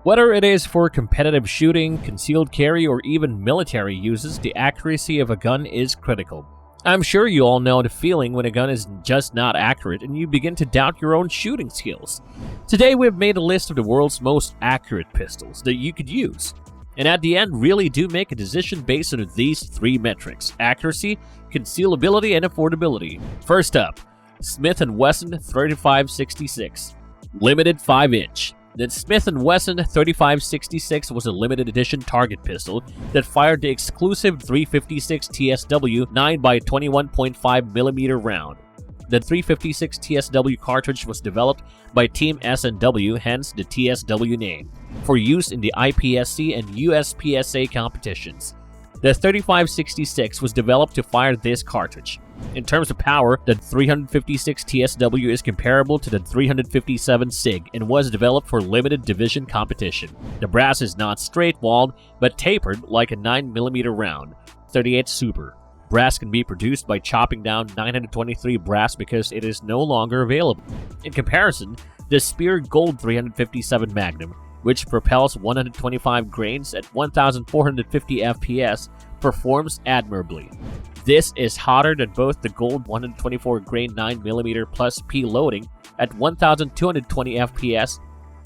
Whether it is for competitive shooting, concealed carry, or even military uses, the accuracy of a gun is critical. I'm sure you all know the feeling when a gun is just not accurate and you begin to doubt your own shooting skills. Today we've made a list of the world's most accurate pistols that you could use, and at the end really do make a decision based on these three metrics: accuracy, concealability, and affordability. First up, Smith & Wesson 3566, limited 5-inch. The Smith & Wesson 3566 was a limited edition target pistol that fired the exclusive 356 TSW 9x21.5mm round. The 356 TSW cartridge was developed by Team S&W, hence the TSW name, for use in the IPSC and USPSA competitions. The 3566 was developed to fire this cartridge. In terms of power, the 356 TSW is comparable to the 357 SIG and was developed for limited division competition. The brass is not straight-walled, but tapered like a 9mm round, 38 Super. Brass can be produced by chopping down 923 brass because it is no longer available. In comparison, the Spear Gold 357 Magnum, which propels 125 grains at 1,450 FPS, performs admirably. This is hotter than both the Gold 124 grain 9mm plus P loading at 1,220 FPS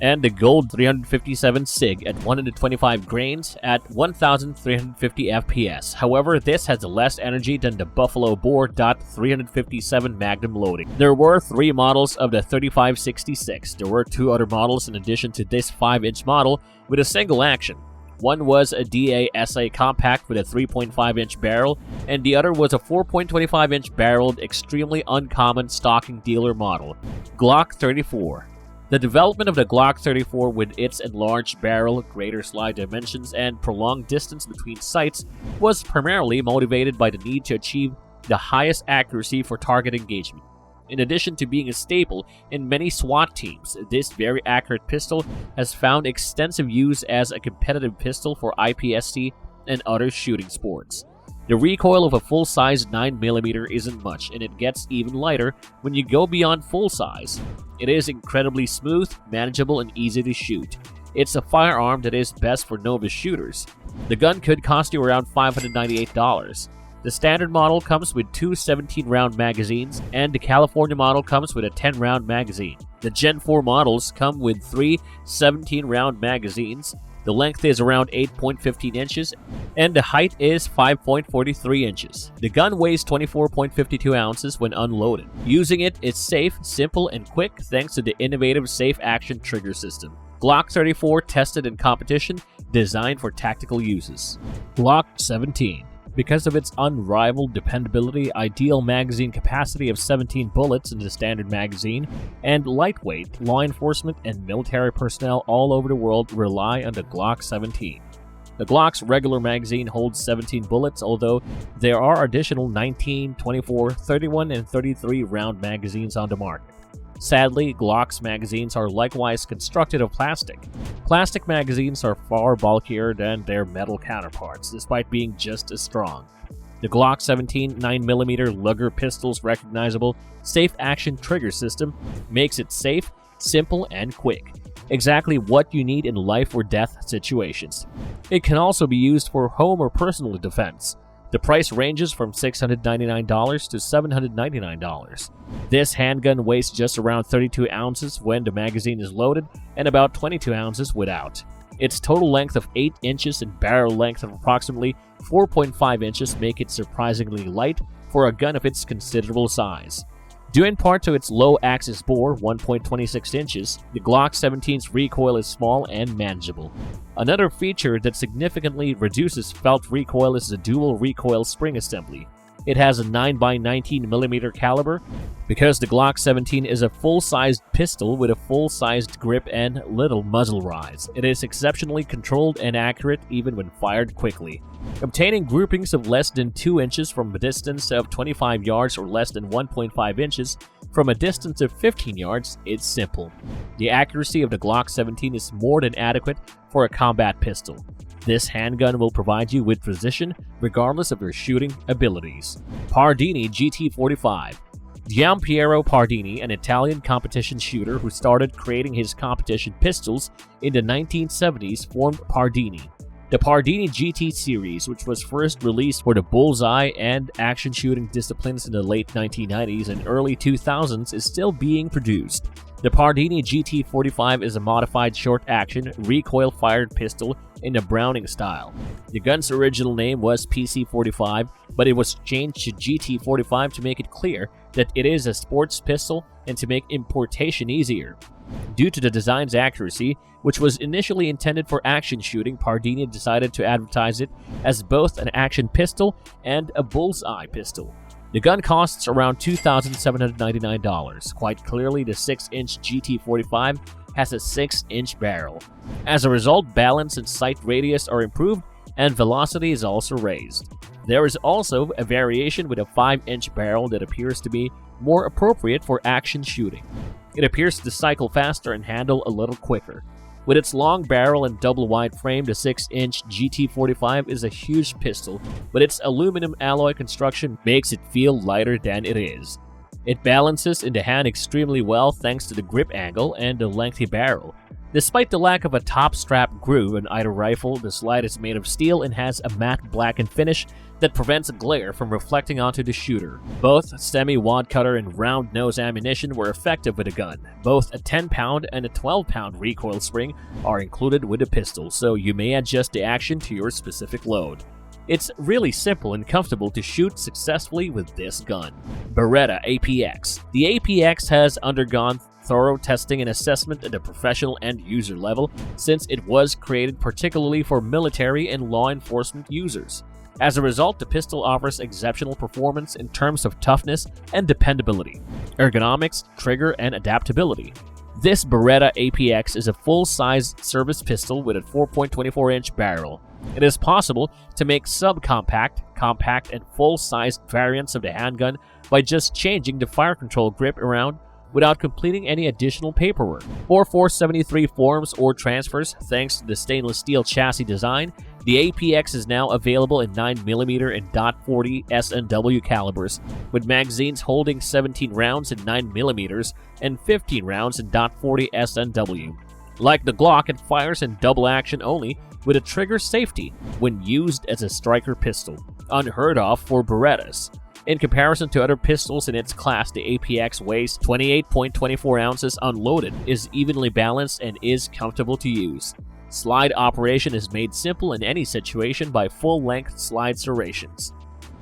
and the Gold 357 SIG at 125 grains at 1,350 FPS. However, this has less energy than the Buffalo Bore .357 Magnum loading. There were 3 models of the 3566. There were 2 other models in addition to this 5-inch model with a single action. One was a DA-SA compact with a 3.5-inch barrel, and the other was a 4.25-inch barreled, extremely uncommon stocking dealer model, Glock 34. The development of the Glock 34 with its enlarged barrel, greater slide dimensions, and prolonged distance between sights was primarily motivated by the need to achieve the highest accuracy for target engagement. In addition to being a staple in many SWAT teams, this very accurate pistol has found extensive use as a competitive pistol for IPSC and other shooting sports. The recoil of a full-size 9mm isn't much, and it gets even lighter when you go beyond full-size. It is incredibly smooth, manageable, and easy to shoot. It's a firearm that is best for novice shooters. The gun could cost you around $598. The standard model comes with 2 17-round magazines, and the California model comes with a 10-round magazine. The Gen 4 models come with 3 17-round magazines. The length is around 8.15 inches, and the height is 5.43 inches. The gun weighs 24.52 ounces when unloaded. Using it is safe, simple, and quick thanks to the innovative Safe Action trigger system. Glock 34 tested in competition, designed for tactical uses. Glock 17. Because of its unrivaled dependability, ideal magazine capacity of 17 bullets in the standard magazine, and lightweight, law enforcement and military personnel all over the world rely on the Glock 17. The Glock's regular magazine holds 17 bullets, although there are additional 19, 24, 31, and 33 round magazines on the market. Sadly, Glock's magazines are likewise constructed of plastic. Plastic magazines are far bulkier than their metal counterparts, despite being just as strong. The Glock 17 9mm Luger pistol's recognizable Safe Action trigger system makes it safe, simple, and quick. Exactly what you need in life or death situations. It can also be used for home or personal defense. The price ranges from $699 to $799. This handgun weighs just around 32 ounces when the magazine is loaded and about 22 ounces without. Its total length of 8 inches and barrel length of approximately 4.5 inches make it surprisingly light for a gun of its considerable size. Due in part to its low axis bore, 1.26 inches, the Glock 17's recoil is small and manageable. Another feature that significantly reduces felt recoil is the dual recoil spring assembly. It has a 9x19mm caliber. Because the Glock 17 is a full-sized pistol with a full-sized grip and little muzzle rise, it is exceptionally controlled and accurate even when fired quickly. Obtaining groupings of less than 2 inches from a distance of 25 yards or less than 1.5 inches from a distance of 15 yards is simple. The accuracy of the Glock 17 is more than adequate for a combat pistol. This handgun will provide you with precision regardless of your shooting abilities. Pardini GT45. Giampiero Pardini, an Italian competition shooter who started creating his competition pistols in the 1970s, formed Pardini. The Pardini GT series, which was first released for the bullseye and action shooting disciplines in the late 1990s and early 2000s, is still being produced. The Pardini GT45 is a modified short-action, recoil-fired pistol in the Browning style. The gun's original name was PC45, but it was changed to GT45 to make it clear that it is a sports pistol and to make importation easier. Due to the design's accuracy, which was initially intended for action shooting, Pardini decided to advertise it as both an action pistol and a bullseye pistol. The gun costs around $2,799. Quite clearly, the 6-inch GT45 has a 6-inch barrel. As a result, balance and sight radius are improved and velocity is also raised. There is also a variation with a 5-inch barrel that appears to be more appropriate for action shooting. It appears to cycle faster and handle a little quicker. With its long barrel and double-wide frame, the 6-inch GT45 is a huge pistol, but its aluminum alloy construction makes it feel lighter than it is. It balances in the hand extremely well thanks to the grip angle and the lengthy barrel. Despite the lack of a top strap groove in either rifle, the slide is made of steel and has a matte blackened finish that prevents glare from reflecting onto the shooter. Both semi-wad cutter and round nose ammunition were effective with the gun. Both a 10-pound and a 12-pound recoil spring are included with the pistol, so you may adjust the action to your specific load. It's really simple and comfortable to shoot successfully with this gun. Beretta APX. The APX has undergone thorough testing and assessment at the professional and user level since it was created particularly for military and law enforcement users. As a result, the pistol offers exceptional performance in terms of toughness and dependability, ergonomics, trigger, and adaptability. This Beretta APX is a full-size service pistol with a 4.24-inch barrel. It is possible to make subcompact, compact, and full-sized variants of the handgun by just changing the fire control grip around without completing any additional paperwork. For 473 forms or transfers, thanks to the stainless steel chassis design, the APX is now available in 9mm and .40 S&W calibers, with magazines holding 17 rounds in 9mm and 15 rounds in .40 S&W. Like the Glock, it fires in double action only, with a trigger safety when used as a striker pistol, unheard of for Berettas. In comparison to other pistols in its class, the APX weighs 28.24 ounces unloaded, is evenly balanced, and is comfortable to use. Slide operation is made simple in any situation by full-length slide serrations.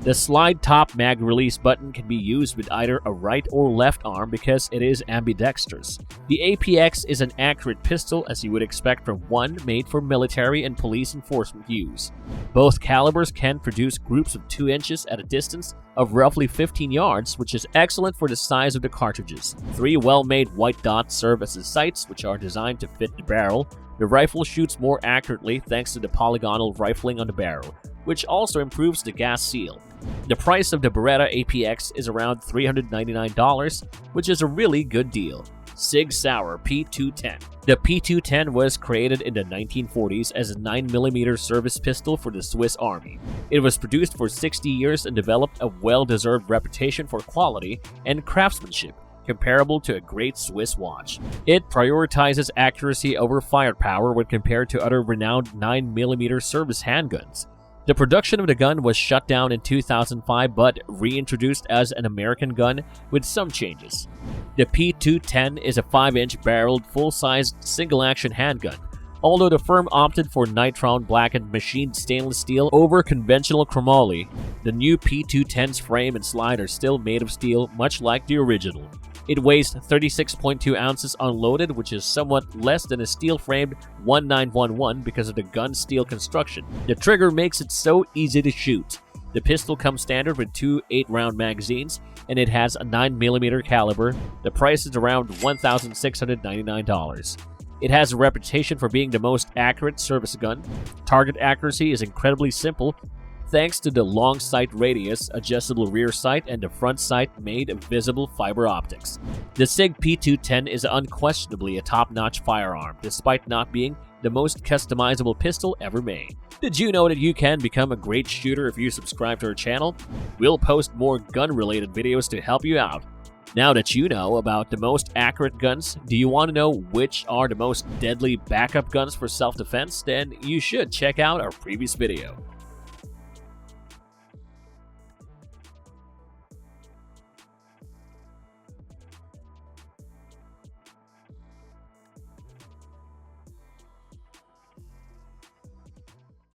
The slide top mag release button can be used with either a right or left arm because it is ambidextrous. The APX is an accurate pistol as you would expect from one made for military and police enforcement use. Both calibers can produce groups of 2 inches at a distance of roughly 15 yards, which is excellent for the size of the cartridges. 3 well-made white dots serve as the sights, which are designed to fit the barrel. The rifle shoots more accurately thanks to the polygonal rifling on the barrel, which also improves the gas seal. The price of the Beretta APX is around $399, which is a really good deal. Sig Sauer P210. The P210 was created in the 1940s as a 9mm service pistol for the Swiss Army. It was produced for 60 years and developed a well-deserved reputation for quality and craftsmanship, comparable to a great Swiss watch. It prioritizes accuracy over firepower when compared to other renowned 9mm service handguns. The production of the gun was shut down in 2005 but reintroduced as an American gun with some changes. The P210 is a 5-inch barreled, full-sized, single-action handgun. Although the firm opted for nitron blackened machined stainless steel over conventional chromoly, the new P210's frame and slide are still made of steel, much like the original. It weighs 36.2 ounces unloaded, which is somewhat less than a steel-framed 1911 because of the gun's steel construction. The trigger makes it so easy to shoot. The pistol comes standard with 2 8-round magazines, and it has a 9mm caliber. The price is around $1,699. It has a reputation for being the most accurate service gun. Target accuracy is incredibly simple, thanks to the long sight radius, adjustable rear sight, and the front sight made of visible fiber optics. The SIG P210 is unquestionably a top-notch firearm, despite not being the most customizable pistol ever made. Did you know that you can become a great shooter if you subscribe to our channel? We'll post more gun-related videos to help you out. Now that you know about the most accurate guns, do you want to know which are the most deadly backup guns for self-defense? Then you should check out our previous video.